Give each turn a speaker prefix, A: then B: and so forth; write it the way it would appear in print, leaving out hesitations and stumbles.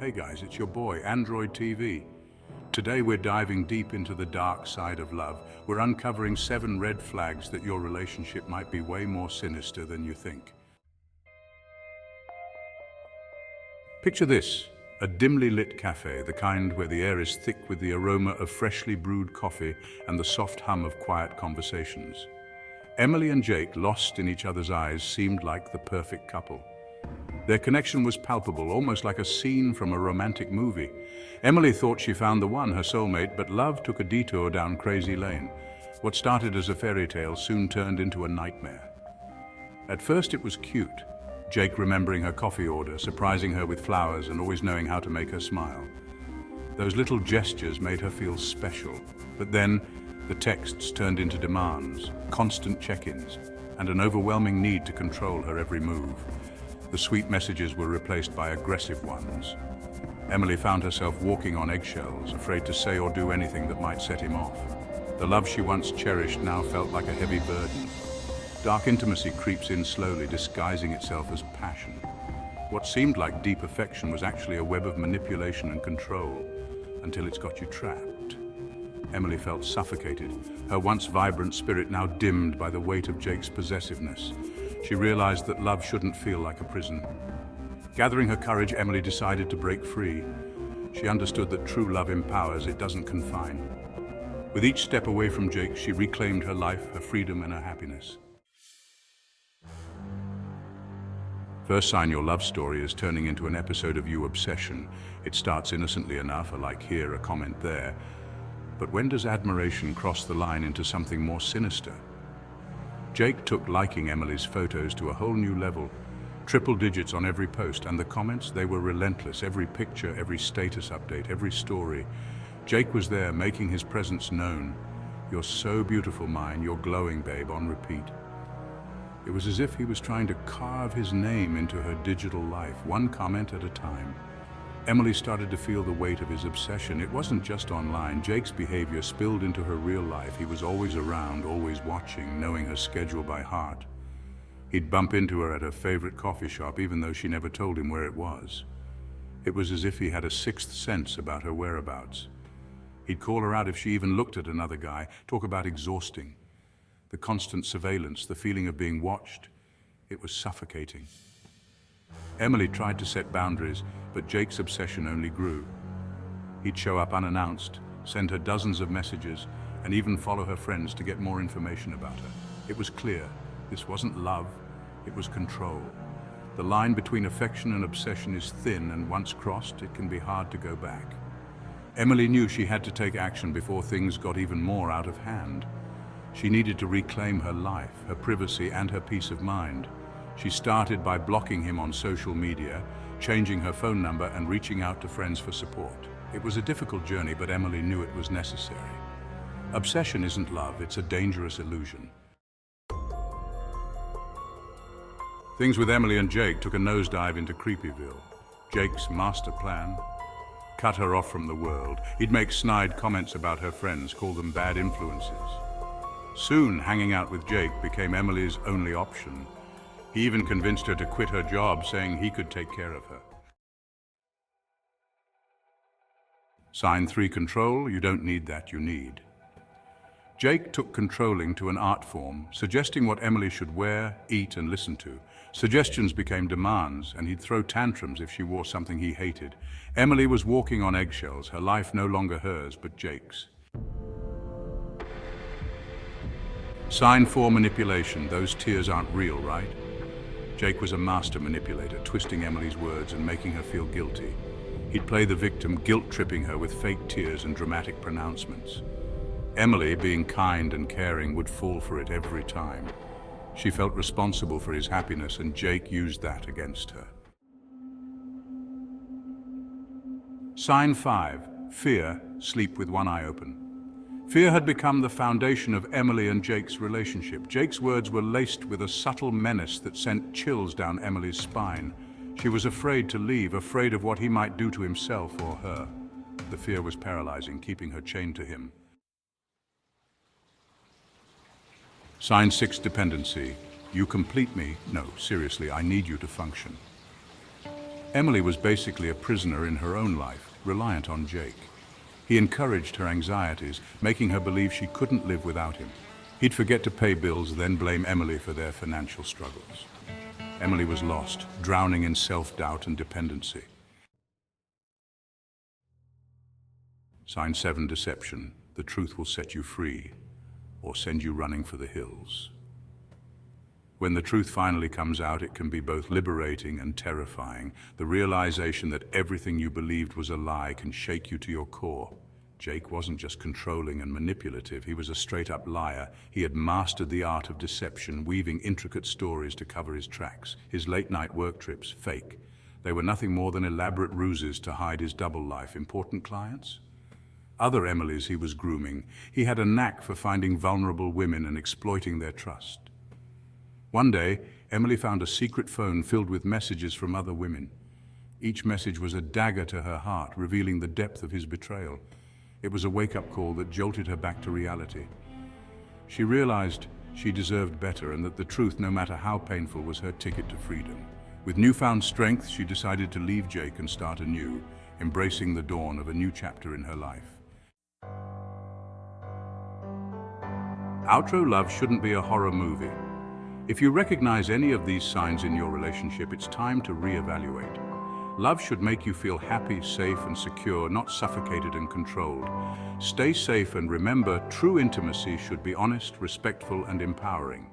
A: Hey guys, it's your boy, Android TV. Today we're diving deep into the dark side of love. We're uncovering 7 red flags that your relationship might be way more sinister than you think. Picture this, a dimly lit cafe, the kind where the air is thick with the aroma of freshly brewed coffee and the soft hum of quiet conversations. Emily and Jake, lost in each other's eyes, seemed like the perfect couple. Their connection was palpable, almost like a scene from a romantic movie. Emily thought she found the one, her soulmate, but love took a detour down crazy lane. What started as a fairy tale soon turned into a nightmare. At first it was cute, Jake remembering her coffee order, surprising her with flowers and always knowing how to make her smile. Those little gestures made her feel special. But then, the texts turned into demands, constant check-ins, and an overwhelming need to control her every move. The sweet messages were replaced by aggressive ones. Emily found herself walking on eggshells, afraid to say or do anything that might set him off. The love she once cherished now felt like a heavy burden. Dark intimacy creeps in slowly, disguising itself as passion. What seemed like deep affection was actually a web of manipulation and control, until it's got you trapped. Emily felt suffocated, her once vibrant spirit now dimmed by the weight of Jake's possessiveness. She realized that love shouldn't feel like a prison. Gathering her courage, Emily decided to break free. She understood that true love empowers, it doesn't confine. With each step away from Jake, she reclaimed her life, her freedom, and her happiness. First sign your love story is turning into an episode of you obsession. It starts innocently enough, a like here, a comment there. But when does admiration cross the line into something more sinister? Jake took liking Emily's photos to a whole new level. Triple digits on every post, and the comments, they were relentless. Every picture, every status update, every story. Jake was there, making his presence known. "You're so beautiful, mine, you're glowing, babe," on repeat. It was as if he was trying to carve his name into her digital life, one comment at a time. Emily started to feel the weight of his obsession. It wasn't just online. Jake's behavior spilled into her real life. He was always around, always watching, knowing her schedule by heart. He'd bump into her at her favorite coffee shop, even though she never told him where it was. It was as if he had a sixth sense about her whereabouts. He'd call her out if she even looked at another guy. Talk about exhausting. The constant surveillance, the feeling of being watched, it was suffocating. Emily tried to set boundaries, but Jake's obsession only grew. He'd show up unannounced, send her dozens of messages, and even follow her friends to get more information about her. It was clear, this wasn't love, it was control. The line between affection and obsession is thin, and once crossed, it can be hard to go back. Emily knew she had to take action before things got even more out of hand. She needed to reclaim her life, her privacy, and her peace of mind. She started by blocking him on social media, changing her phone number, and reaching out to friends for support. It was a difficult journey, but Emily knew it was necessary. Obsession isn't love, it's a dangerous illusion. Things with Emily and Jake took a nosedive into Creepyville. Jake's master plan: cut her off from the world. He'd make snide comments about her friends, call them bad influences. Soon, hanging out with Jake became Emily's only option. He even convinced her to quit her job, saying he could take care of her. Sign 3, control. You don't need that, you need. Jake took controlling to an art form, suggesting what Emily should wear, eat, and listen to. Suggestions became demands, and he'd throw tantrums if she wore something he hated. Emily was walking on eggshells, her life no longer hers, but Jake's. Sign 4, manipulation. Those tears aren't real, right? Jake was a master manipulator, twisting Emily's words and making her feel guilty. He'd play the victim, guilt-tripping her with fake tears and dramatic pronouncements. Emily, being kind and caring, would fall for it every time. She felt responsible for his happiness, and Jake used that against her. Sign 5, fear. Sleep with one eye open. Fear had become the foundation of Emily and Jake's relationship. Jake's words were laced with a subtle menace that sent chills down Emily's spine. She was afraid to leave, afraid of what he might do to himself or her. The fear was paralyzing, keeping her chained to him. Sign 6, dependency. You complete me. No, seriously, I need you to function. Emily was basically a prisoner in her own life, reliant on Jake. He encouraged her anxieties, making her believe she couldn't live without him. He'd forget to pay bills, then blame Emily for their financial struggles. Emily was lost, drowning in self-doubt and dependency. Sign 7, deception. The truth will set you free, or send you running for the hills. When the truth finally comes out, it can be both liberating and terrifying. The realization that everything you believed was a lie can shake you to your core. Jake wasn't just controlling and manipulative, he was a straight-up liar. He had mastered the art of deception, weaving intricate stories to cover his tracks. His late-night work trips, fake. They were nothing more than elaborate ruses to hide his double life. Important clients? Other Emilys he was grooming. He had a knack for finding vulnerable women and exploiting their trust. One day, Emily found a secret phone filled with messages from other women. Each message was a dagger to her heart, revealing the depth of his betrayal. It was a wake-up call that jolted her back to reality. She realized she deserved better and that the truth, no matter how painful, was her ticket to freedom. With newfound strength, she decided to leave Jake and start anew, embracing the dawn of a new chapter in her life. Outro love shouldn't be a horror movie. If you recognize any of these signs in your relationship, it's time to reevaluate. Love should make you feel happy, safe, and secure, not suffocated and controlled. Stay safe and remember, true intimacy should be honest, respectful, and empowering.